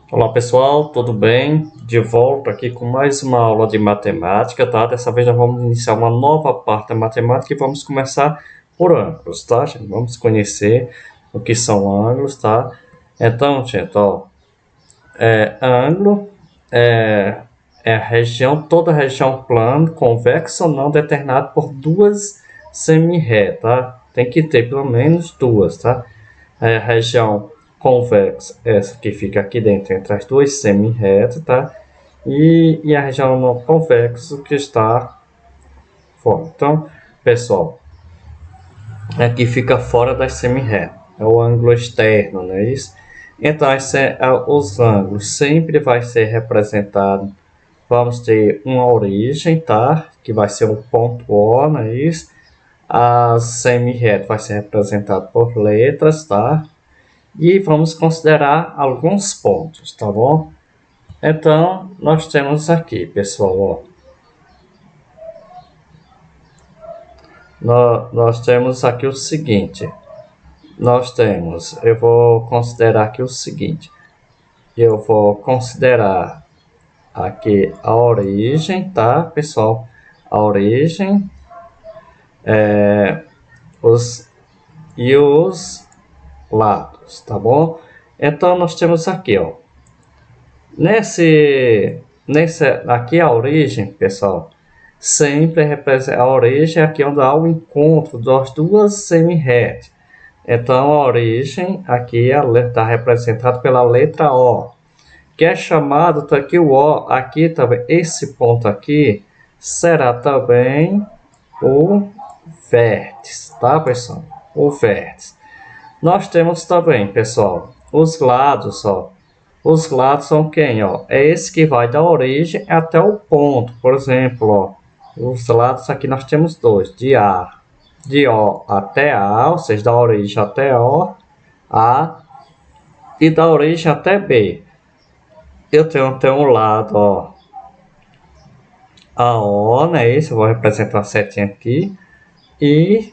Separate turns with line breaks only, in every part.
Olá pessoal, tudo bem? De volta aqui com mais uma aula de matemática, tá? Dessa vez nós vamos iniciar uma nova parte da matemática e vamos começar por ângulos, tá, gente? Vamos conhecer o que são ângulos, tá? Então, gente, ó, ângulo é a região, toda a região plana, convexa ou não, determinada por duas semi-ré, tá? Tem que ter pelo menos duas, tá? A região convexa, essa que fica aqui dentro entre as duas semi-retas, tá? E a região não convexa que está fora. Então, pessoal, aqui fica fora das semi-retas. É o ângulo externo, não é isso? Então, os ângulos sempre vai ser representado. Vamos ter uma origem, tá? Que vai ser um ponto O, não é isso? A semi-reta vai ser representada por letras, tá? E vamos considerar alguns pontos, tá bom? Então, nós temos aqui, pessoal, ó. Nós temos aqui o seguinte. Eu vou considerar aqui o seguinte. Eu vou considerar aqui a origem, tá, pessoal? A origem os lados, tá bom? Então, nós temos aqui, ó. Aqui a origem, pessoal, sempre representa a origem aqui onde há o encontro das duas semi-retas. Então a origem aqui está representada pela letra O, que é chamado aqui o O, aqui também esse ponto aqui será também o vértice, tá, pessoal? O vértice. Nós temos também, pessoal, os lados, ó. Os lados são quem, ó? É esse que vai da origem até o ponto. Por exemplo, ó, os lados aqui nós temos dois, de O até A, ou seja, da origem até O, A, e da origem até B. Eu tenho um lado, ó, AO, né? Isso, eu vou representar a setinha aqui, e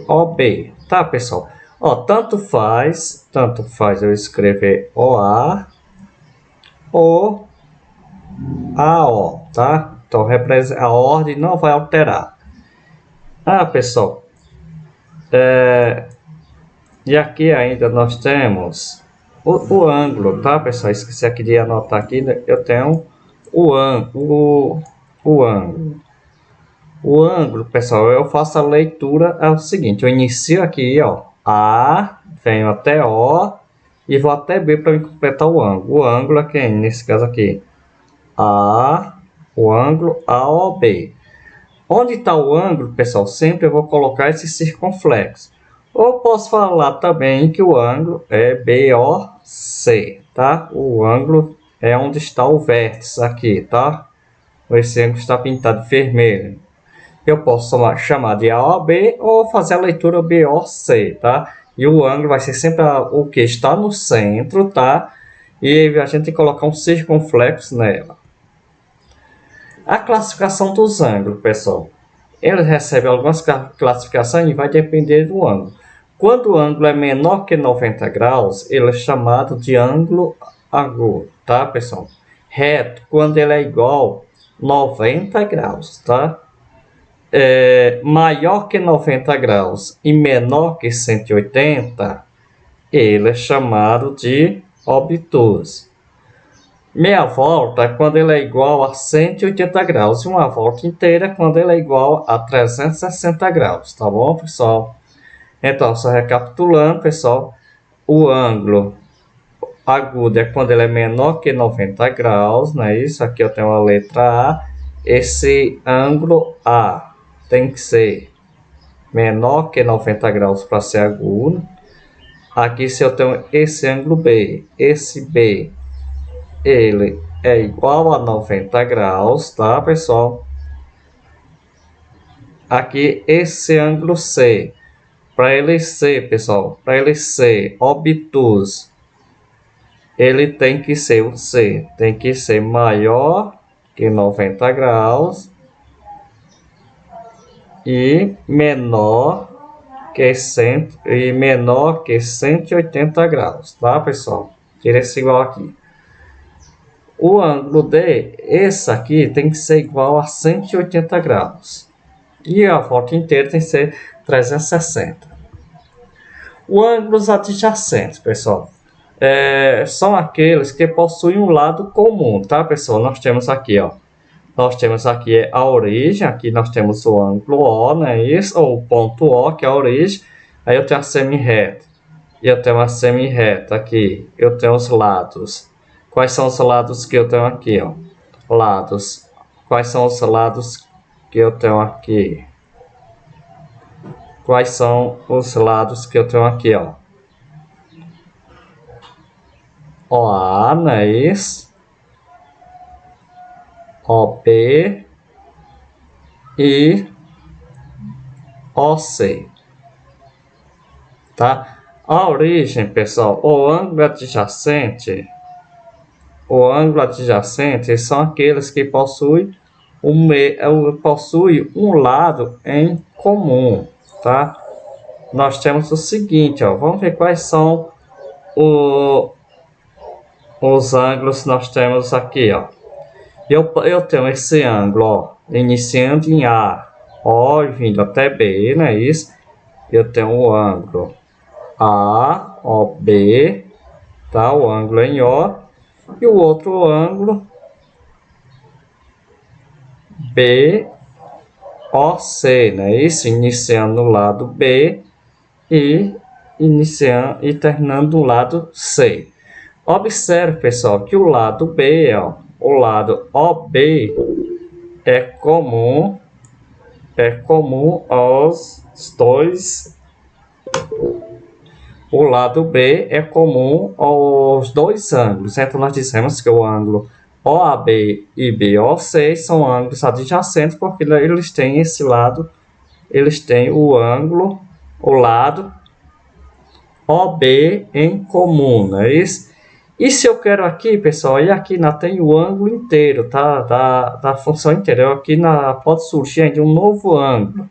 OB, tá, pessoal? Ó, tanto faz eu escrever OA ou AO, tá? Então a ordem não vai alterar. Ah, pessoal, e aqui ainda nós temos o ângulo, tá, pessoal? Esqueci aqui de anotar aqui, né? Eu tenho o ângulo. O ângulo, pessoal, eu faço a leitura, é o seguinte, eu inicio aqui, ó, A, venho até O e vou até B para completar o ângulo. O ângulo é quem? Nesse caso aqui, o ângulo AOB. Onde está o ângulo, pessoal? Sempre eu vou colocar esse circunflexo. Ou posso falar também que o ângulo é BOC, tá? O ângulo é onde está o vértice aqui, tá? Esse ângulo está pintado de vermelho. Eu posso chamar de AOB ou fazer a leitura BOC, tá? E o ângulo vai ser sempre o que está no centro, tá? E a gente tem que colocar um circunflexo nela. A classificação dos ângulos, pessoal. Ele recebe algumas classificações e vai depender do ângulo. Quando o ângulo é menor que 90 graus, ele é chamado de ângulo agudo, tá, pessoal? Reto, quando ele é igual a 90 graus, tá? Maior que 90 graus e menor que 180, ele é chamado de obtuso. Meia volta é quando ele é igual a 180 graus e uma volta inteira é quando ele é igual a 360 graus, tá bom, pessoal? Então, só recapitulando, pessoal, o ângulo agudo é quando ele é menor que 90 graus, não é isso? Aqui eu tenho a letra A. Esse ângulo A tem que ser menor que 90 graus para ser agudo. Aqui se eu tenho esse ângulo B, esse B, ele é igual a 90 graus, tá, pessoal? Aqui esse ângulo C, para ele ser, pessoal, para ele ser obtuso, ele tem que ser o C, tem que ser maior que 90 graus e menor que 100 e menor que 180 graus, tá, pessoal? Tira esse igual aqui. O ângulo D, esse aqui tem que ser igual a 180 graus. E a volta inteira tem que ser 360. Os ângulos adjacentes, pessoal, são aqueles que possuem um lado comum, tá, pessoal? Nós temos aqui, ó. Nós temos aqui a origem, aqui nós temos o ângulo O, né? Isso, ou o ponto O, que é a origem. Aí eu tenho a semi-reta. E eu tenho a semi-reta aqui. Eu tenho os lados. Quais são os lados que eu tenho aqui, ó? Lados. Quais são os lados que eu tenho aqui? Quais são os lados que eu tenho aqui, ó? OA, não é isso? OB e OC. Tá? A origem, pessoal, o ângulo adjacente são aqueles que possuem um lado em comum, tá? Nós temos o seguinte, ó, vamos ver quais são os ângulos que nós temos aqui, ó. Eu tenho esse ângulo, ó, iniciando em A, ó, vindo até B, não é isso? Eu tenho o ângulo AOB, tá? O ângulo em O, e o outro ângulo BOC, né? Isso, iniciando no lado B e terminando no lado C. Observe, pessoal, que o lado B, ó, o lado OB é comum aos dois. O lado B é comum aos dois ângulos. Então nós dissemos que o ângulo OAB e BOC são ângulos adjacentes porque eles têm esse lado, eles têm o lado OB em comum, não é isso? E se eu quero aqui, pessoal, e aqui tem o ângulo inteiro, tá? Da função inteira. Aqui pode surgir ainda um novo ângulo.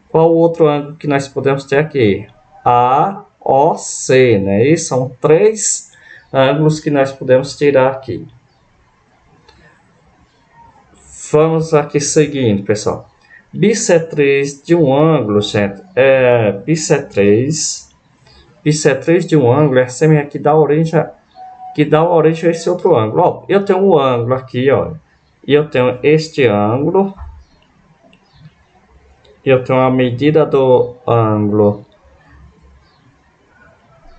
Qual o outro ângulo que nós podemos ter aqui? AOC, né? E são 3 ângulos que nós podemos tirar aqui. Vamos aqui seguindo, pessoal. Bissetriz de um ângulo, gente, bissetriz de um ângulo é semelhante que dá origem a esse outro ângulo. Ó, eu tenho um ângulo aqui, ó, e eu tenho este ângulo. Eu tenho a medida do ângulo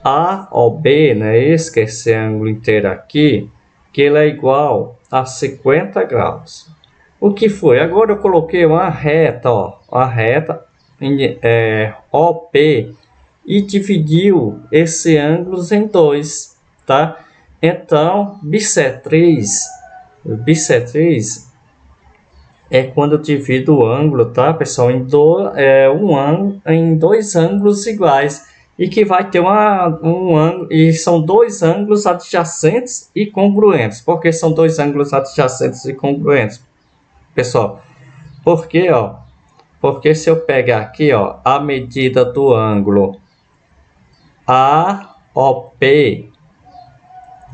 AOB, né? Esse ângulo inteiro aqui, que ele é igual a 50 graus. O que foi? Agora eu coloquei uma reta, ó, a reta OP e dividiu esse ângulo em 2, tá? Então, bissetriz é quando eu divido o ângulo, tá, pessoal, em dois ângulos iguais e que vai ter um ângulo, e são dois ângulos adjacentes e congruentes. Por que são dois ângulos adjacentes e congruentes, pessoal? Porque, ó, porque se eu pegar aqui, ó, a medida do ângulo AOP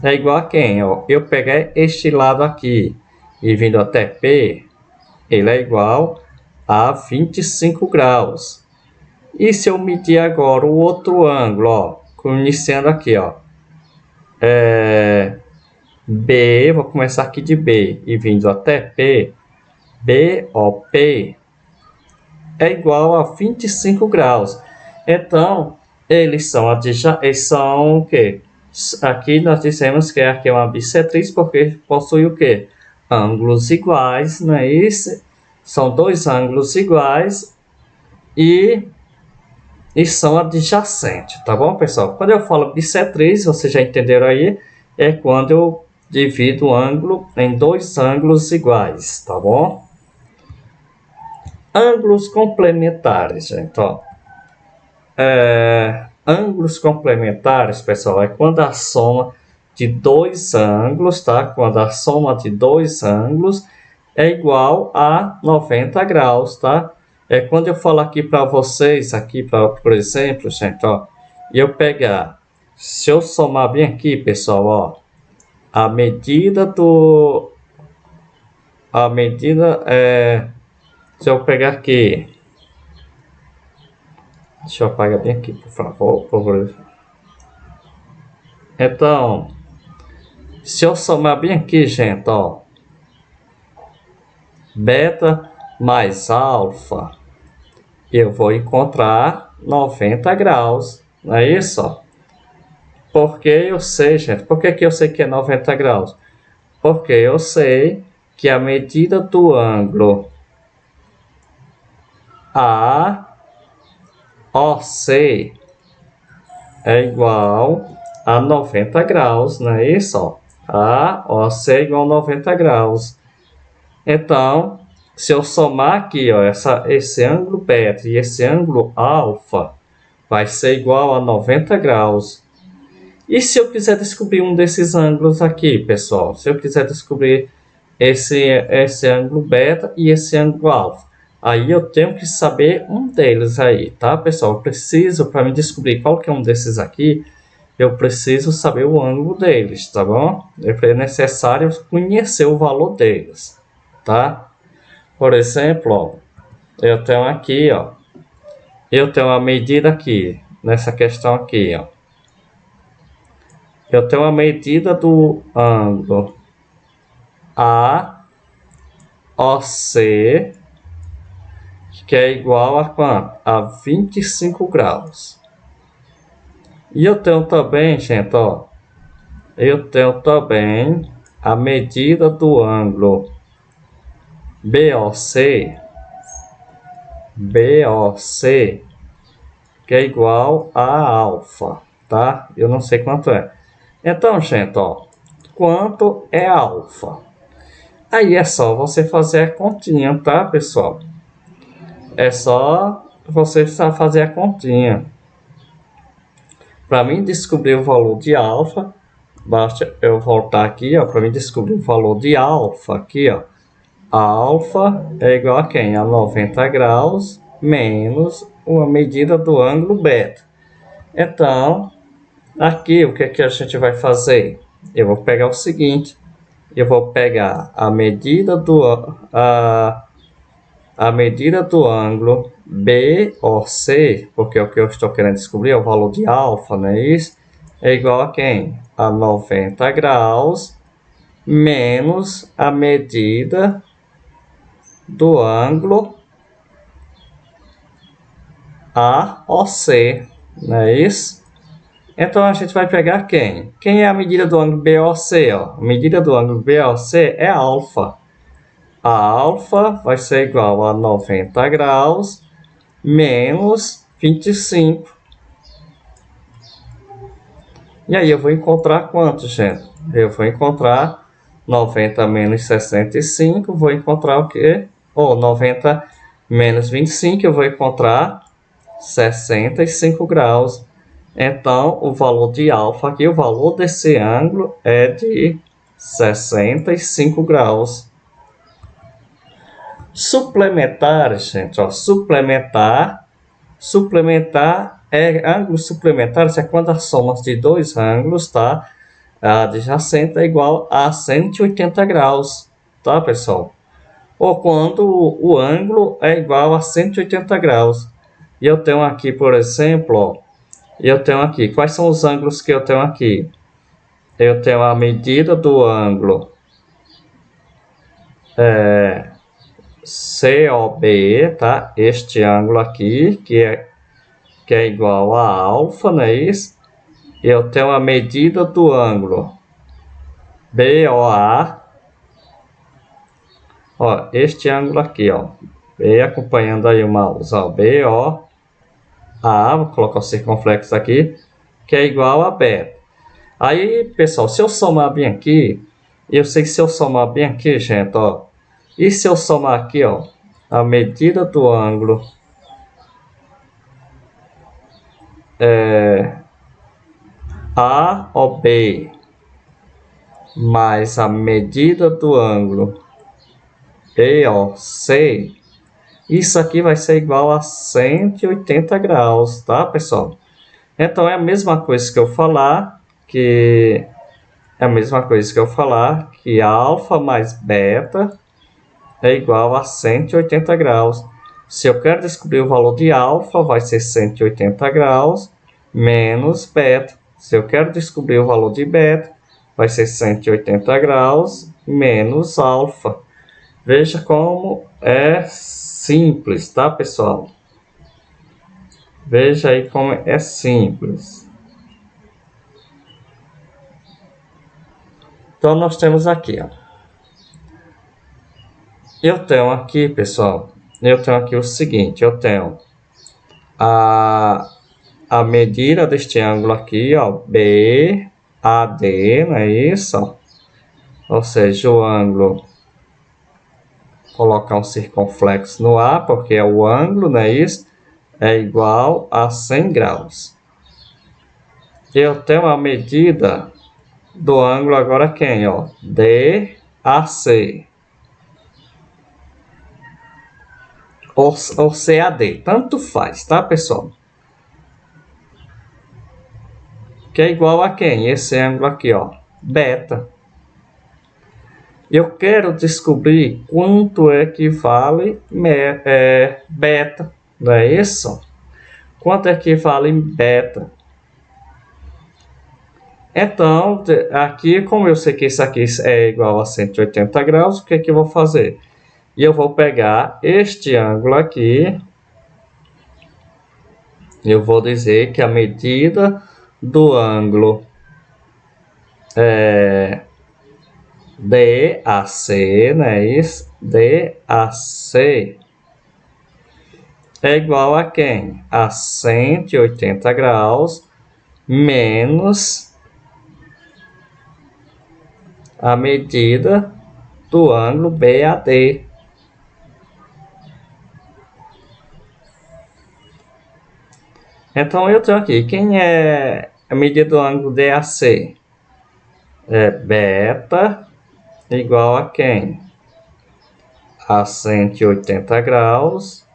é igual a quem? Ó, eu pegar este lado aqui e vindo até P, ele é igual a 25 graus. E se eu medir agora o outro ângulo, ó, iniciando aqui, ó, B, vou começar aqui de B e vindo até P, BOP é igual a 25 graus. Então, eles são o quê? Aqui nós dissemos que aqui é uma bissetriz porque possui o quê? Ângulos iguais, não é isso? São dois ângulos iguais e são adjacentes, tá bom, pessoal? Quando eu falo bissetriz, vocês já entenderam aí, é quando eu divido o ângulo em dois ângulos iguais, tá bom? Ângulos complementares, gente, ó. Ângulos complementares, pessoal, é quando a soma de dois ângulos, tá? Quando a soma de dois ângulos é igual a 90 graus, tá? quando eu falar aqui para vocês, aqui, por exemplo, gente, ó, e eu pegar, se eu somar bem aqui, pessoal, ó, a medida se eu pegar aqui, deixa eu apagar bem aqui, por favor. Então, se eu somar bem aqui, gente, ó, beta mais alfa, eu vou encontrar 90 graus, não é isso? Porque eu sei, gente, por que eu sei que é 90 graus? Porque eu sei que a medida do ângulo AOC é igual a 90 graus, não é isso? AOC é igual a 90 graus. Então, se eu somar aqui, ó, esse ângulo beta e esse ângulo alfa, vai ser igual a 90 graus. E se eu quiser descobrir um desses ângulos aqui, pessoal? Se eu quiser descobrir esse ângulo beta e esse ângulo alfa, aí eu tenho que saber um deles aí, tá, pessoal? Eu preciso, para me descobrir qual que é um desses aqui, eu preciso saber o ângulo deles, tá bom? É necessário conhecer o valor deles, tá? Por exemplo, ó, eu tenho aqui, ó, eu tenho a medida aqui, nessa questão aqui, ó. Eu tenho a medida do ângulo AOC, que é igual a quanto? A 25 graus. E eu tenho também, gente, ó, eu tenho também a medida do ângulo BOC, que é igual a alfa, tá? Eu não sei quanto é. Então, gente, ó, quanto é alfa? Aí é só você fazer a continha, tá, pessoal? É só você fazer a continha. Para mim descobrir o valor de alfa, basta eu voltar aqui, ó, para mim descobrir o valor de alfa aqui, ó. Alfa é igual a quem? A 90 graus menos uma medida do ângulo beta. Então, aqui o que a gente vai fazer? Eu vou pegar o seguinte, eu vou pegar a medida do ângulo BOC, porque o que eu estou querendo descobrir é o valor de alfa, não é isso? É igual a quem? A 90 graus menos a medida do ângulo AOC, não é isso? Então a gente vai pegar quem? Quem é a medida do ângulo BOC? Ó? A medida do ângulo BOC é alfa. A alfa vai ser igual a 90 graus menos 25. E aí eu vou encontrar quanto, gente? Eu vou encontrar 90 menos 65, vou encontrar o quê? 90 menos 25, eu vou encontrar 65 graus. Então, o valor de alfa aqui, o valor desse ângulo é de 65 graus. Suplementar, gente, ó, suplementar ângulos suplementares é quando a soma de dois ângulos, tá? Adjacente é igual a 180 graus, tá, pessoal? Ou quando o ângulo é igual a 180 graus. E eu tenho aqui, por exemplo, ó, quais são os ângulos que eu tenho aqui? Eu tenho a medida do ângulo COB, tá? Este ângulo aqui, que é igual a alfa, não é isso? Eu tenho a medida do ângulo BOA, ó, este ângulo aqui, ó, B acompanhando aí o mouse, ó, BOA, vou colocar o circunflexo aqui, que é igual a beta. Aí, pessoal, se eu somar bem aqui, eu sei que se eu somar bem aqui, gente, ó, e se eu somar aqui, ó, a medida do ângulo AOB mais a medida do ângulo EOC, Isso aqui vai ser igual a 180 graus, tá, pessoal? Então, é a mesma coisa que eu falar que... alfa mais beta é igual a 180 graus. Se eu quero descobrir o valor de alfa, vai ser 180 graus menos beta. Se eu quero descobrir o valor de beta, vai ser 180 graus menos alfa. Veja como é simples, tá, pessoal? Veja aí como é simples. Então, nós temos aqui, ó. Eu tenho aqui, pessoal, o seguinte, eu tenho a medida deste ângulo aqui, ó, BAD, não é isso? Ou seja, o ângulo, colocar um circunflexo no A, porque é o ângulo, não é isso? É igual a 100 graus. Eu tenho a medida do ângulo agora quem, ó? DAC. Ou CAD, tanto faz, tá, pessoal? Que é igual a quem? Esse ângulo aqui, ó, beta. Eu quero descobrir quanto equivale beta, não é isso? Quanto equivale beta? Então, aqui, como eu sei que isso aqui é igual a 180 graus, o que é que eu vou fazer? Eu vou pegar este ângulo aqui, eu vou dizer que a medida do ângulo DAC, né? Isso, DAC é igual a quem? A 180 graus menos a medida do ângulo BAD. Então, eu tenho aqui, quem é a medida do ângulo DAC? É beta igual a quem? A 180 graus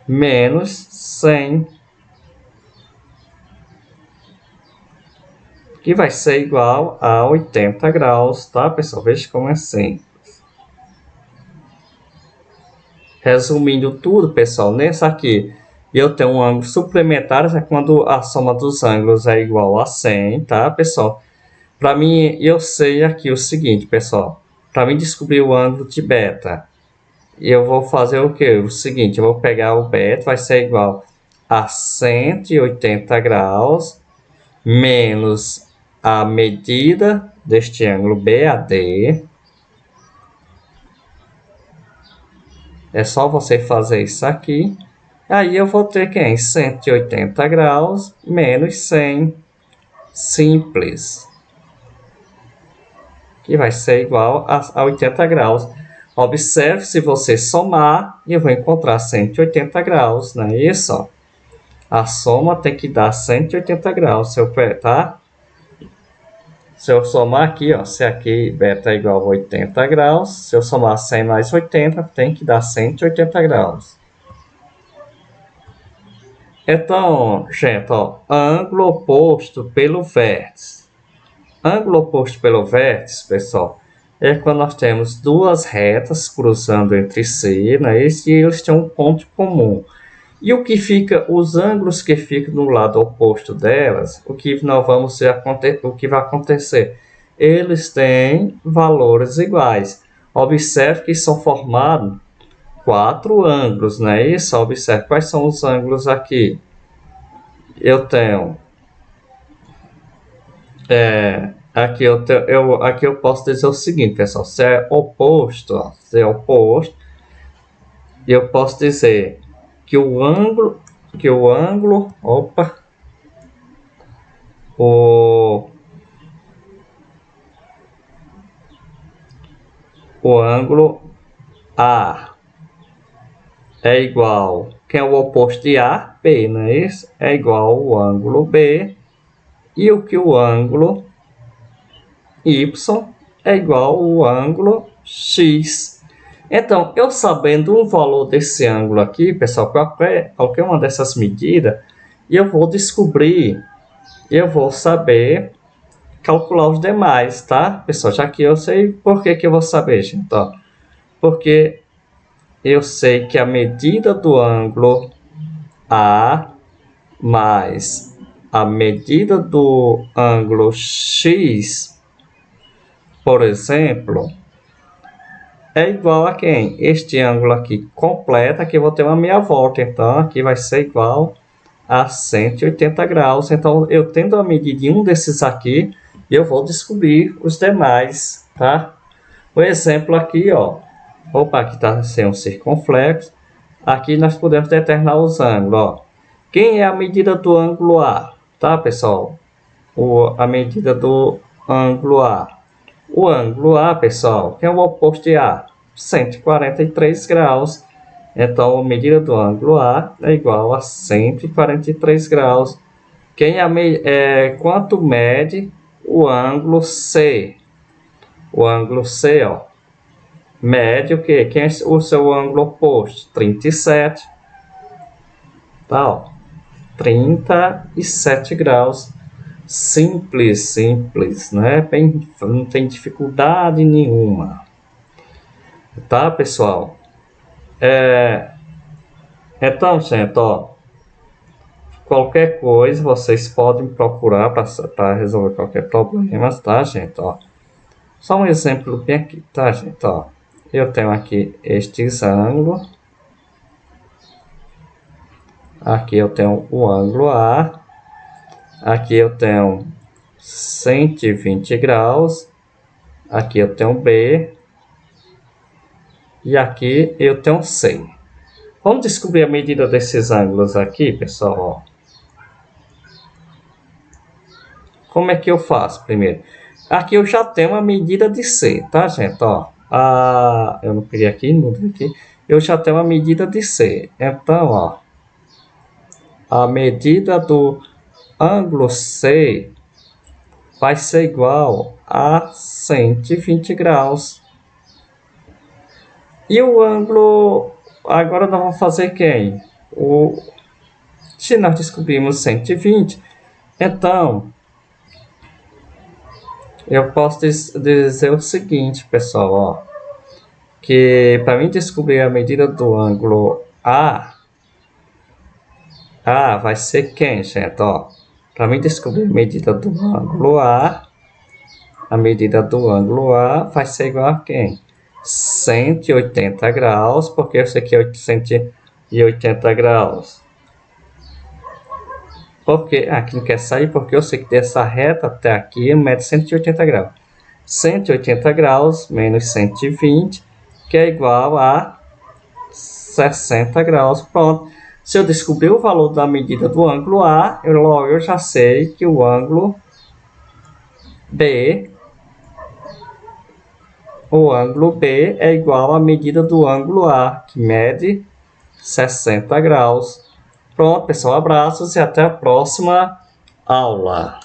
menos 100, que vai ser igual a 80 graus, tá, pessoal? Veja como é simples. Resumindo tudo, pessoal, nesse aqui eu tenho um ângulo suplementar, é quando a soma dos ângulos é igual a 100, tá, pessoal? Para mim, eu sei aqui o seguinte, pessoal. Para mim descobrir o ângulo de beta, eu vou fazer o que? O seguinte, eu vou pegar o beta, vai ser igual a 180 graus menos a medida deste ângulo BAD. É só você fazer isso aqui. Aí eu vou ter quem? 180 graus menos 100. Simples. Que vai ser igual a 80 graus. Observe, se você somar, eu vou encontrar 180 graus, não é isso? A soma tem que dar 180 graus, tá? Se eu somar aqui, ó, se aqui beta é igual a 80 graus, se eu somar 100 mais 80, tem que dar 180 graus. Então, gente, ó, ângulo oposto pelo vértice. Ângulo oposto pelo vértice, pessoal, é quando nós temos duas retas cruzando entre si, né? E eles têm um ponto comum. E o que fica, os ângulos que ficam no lado oposto delas, o que vai acontecer? Eles têm valores iguais. Observe que são formados 4 ângulos, não é isso? Observe quais são os ângulos aqui. Eu tenho aqui eu posso dizer o seguinte, pessoal, se é oposto, eu posso dizer que o ângulo, o ângulo A é igual, quem é o oposto de A? B, não é isso? É igual ao ângulo B, e o ângulo Y é igual ao ângulo X. Então, eu sabendo o valor desse ângulo aqui, pessoal, qualquer uma dessas medidas, eu vou descobrir, eu vou saber calcular os demais, tá? Pessoal, já que eu sei, por que eu vou saber, gente? Ó, porque eu sei que a medida do ângulo A mais a medida do ângulo X, por exemplo, é igual a quem? Este ângulo aqui completa, aqui eu vou ter uma meia volta, então aqui vai ser igual a 180 graus. Então, eu tendo a medir de um desses aqui, eu vou descobrir os demais, tá? O exemplo aqui, ó. Opa, aqui está sem um circunflexo. Aqui nós podemos determinar os ângulos, ó. Quem é a medida do ângulo A? Tá, pessoal? A medida do ângulo A. O ângulo A, pessoal, que é o oposto de A? 143 graus. Então, a medida do ângulo A é igual a 143 graus. Quanto mede o ângulo C? O ângulo C, ó, mede o quê? Quem é o seu ângulo oposto? 37. Tá, ó. 37 graus. Simples, né? Não tem dificuldade nenhuma. Tá, pessoal? Então, gente, ó, qualquer coisa vocês podem procurar para resolver qualquer problema, tá, gente? Ó, só um exemplo bem aqui, tá, gente? Ó, eu tenho aqui estes ângulos. Aqui eu tenho o ângulo A. Aqui eu tenho 120 graus. Aqui eu tenho B. E aqui eu tenho C. Vamos descobrir a medida desses ângulos aqui, pessoal. Ó. Como é que eu faço primeiro? Aqui eu já tenho a medida de C, tá, gente? Ó, eu não peguei aqui, mudei aqui. Eu já tenho a medida de C. Então, ó, a medida do ângulo C vai ser igual a 120 graus. E o ângulo, agora nós vamos fazer quem? Se nós descobrimos 120, então eu posso dizer o seguinte, pessoal, ó, que para mim descobrir a medida do ângulo A vai ser quem, gente? Ó, para mim descobrir a medida do ângulo A vai ser igual a quem? 180 graus, porque eu sei que é 180 graus. Porque aqui não quer sair, porque eu sei que dessa reta até aqui mede 180 graus. 180 graus menos 120, que é igual a 60 graus. Pronto. Se eu descobrir o valor da medida do ângulo A, eu já sei que o ângulo B é igual à medida do ângulo A, que mede 60 graus. Pronto, pessoal, abraços e até a próxima aula.